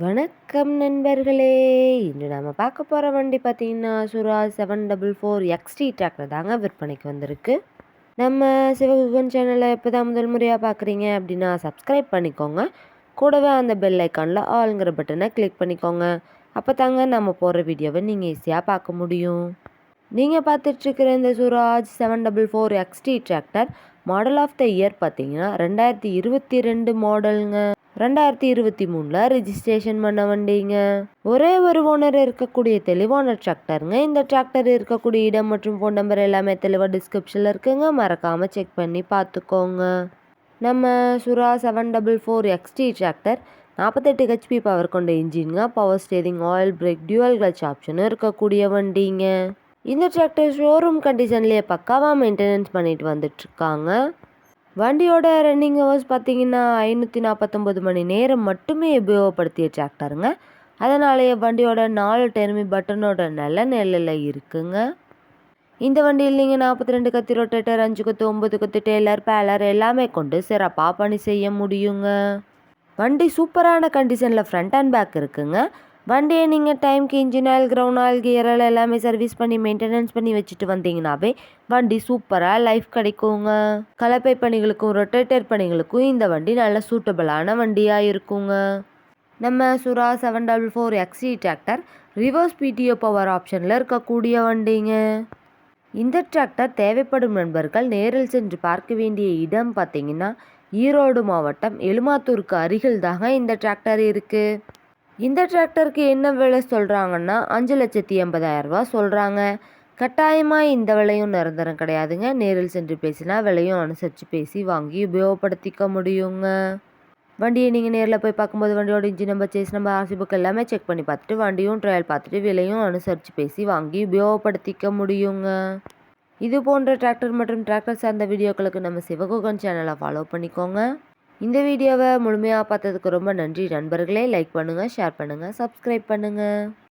வணக்கம் நண்பர்களே. இன்று நம்ம பார்க்க போகிற வண்டி பார்த்தீங்கன்னா சுராஜ் 744 எக்ஸ்டி டிராக்டர் தாங்க விற்பனைக்கு வந்திருக்கு. நம்ம சிவகுகன் சேனலை இப்போ தான் முதல் முறையாக பார்க்குறீங்க அப்படின்னா சப்ஸ்கிரைப் பண்ணிக்கோங்க. கூடவே அந்த பெல் ஐக்கானில் ஆளுங்கிற பட்டனை கிளிக் பண்ணிக்கோங்க. அப்போ தாங்க நம்ம போகிற வீடியோவை நீங்கள் ஈஸியாக பார்க்க முடியும். நீங்கள் பார்த்துட்ருக்கிற இந்த Swaraj 744 XT tractor model of the year பார்த்தீங்கன்னா 2022 மாடலுங்க. 2023 ரிஜிஸ்ட்ரேஷன் பண்ண வண்டிங்க. ஒரே ஒரு ஓனர் இருக்கக்கூடிய தெளிவான டிராக்டருங்க. இந்த டிராக்டர் இருக்கக்கூடிய இடம் மற்றும் ஃபோன் நம்பர் எல்லாமே தெளிவாக டிஸ்கிரிப்ஷனில் இருக்குங்க. மறக்காமல் செக் பண்ணி பார்த்துக்கோங்க. நம்ம சுரா 744 எக்ஸ்டி டிராக்டர் 48 ஹெச்பி பவர் கொண்ட இன்ஜின்ங்க. Power steering, oil brake, dual clutch ஆப்ஷனும் இருக்கக்கூடிய வண்டிங்க. இந்த டிராக்டர் ஷோரூம் கண்டிஷன்லேயே பக்காவாக மெயின்டெனன்ஸ் பண்ணிட்டு வந்துட்டுருக்காங்க. வண்டியோட ரன்னிங் ஹவர்ஸ் பார்த்தீங்கன்னா 549 மணி நேரம் மட்டுமே உபயோகப்படுத்திய டிராக்டருங்க. அதனாலேயே வண்டியோட 4 டெர்மி பட்டனோட நல்ல நிலையில் இருக்குங்க. இந்த வண்டியில் நீங்கள் 42 கத்தி ரொட்டேட்டர், 5 கொத்து, 9 கொத்து டெய்லர், பேலர் எல்லாமே கொண்டு சிறப்பாக பணி செய்ய முடியுங்க. வண்டி சூப்பரான கண்டிஷனில் ஃப்ரண்ட் அண்ட் பேக் இருக்குங்க. வண்டியை நீங்கள் டைம்க்கு engine oil, ground oil, gear oil எல்லாமே சர்வீஸ் பண்ணி மெயின்டெனன்ஸ் பண்ணி வச்சுட்டு வந்தீங்கன்னாவே வண்டி சூப்பராக லைஃப் கிடைக்குங்க. கலப்பை பணிகளுக்கும் ரொட்டேட்டர் பணிகளுக்கும் இந்த வண்டி நல்ல சூட்டபிளான வண்டியாக இருக்குங்க. நம்ம சுரா 744 XT tractor reverse PTO power ஆப்ஷனில் இருக்கக்கூடிய வண்டிங்க. இந்த டிராக்டர் தேவைப்படும் நண்பர்கள் நேரில் சென்று பார்க்க வேண்டிய இடம் பார்த்தீங்கன்னா ஈரோடு மாவட்டம் எலுமாத்தூருக்கு அருகில் தாங்க இந்த டிராக்டர் இருக்குது. இந்த டிராக்டருக்கு என்ன விலை சொல்கிறாங்கன்னா 5,80,000 ரூபா சொல்கிறாங்க. கட்டாயமாக இந்த விலையும் நிரந்தரம் கிடையாதுங்க. நேரில் சென்று பேசினா விலையும் அனுசரித்து பேசி வாங்கி உபயோகப்படுத்திக்க முடியுங்க. வண்டியை நீங்கள் நேரில் போய் பார்க்கும்போது வண்டியோட engine number, chassis number, RC book எல்லாமே செக் பண்ணி பார்த்துட்டு வண்டியும் ட்ரையல் பார்த்துட்டு விலையும் அனுசரித்து பேசி வாங்கி உபயோகப்படுத்திக்க முடியுங்க. இது போன்ற டிராக்டர் மற்றும் டிராக்டர் சார்ந்த வீடியோக்களுக்கு நம்ம சிவகுகன் சேனலை ஃபாலோ பண்ணிக்கோங்க. இந்த வீடியோவை முழுமையாக பார்த்ததுக்கு ரொம்ப நன்றி நண்பர்களே. லைக் பண்ணுங்கள், ஷேர் பண்ணுங்கள், சப்ஸ்கிரைப் பண்ணுங்கள்.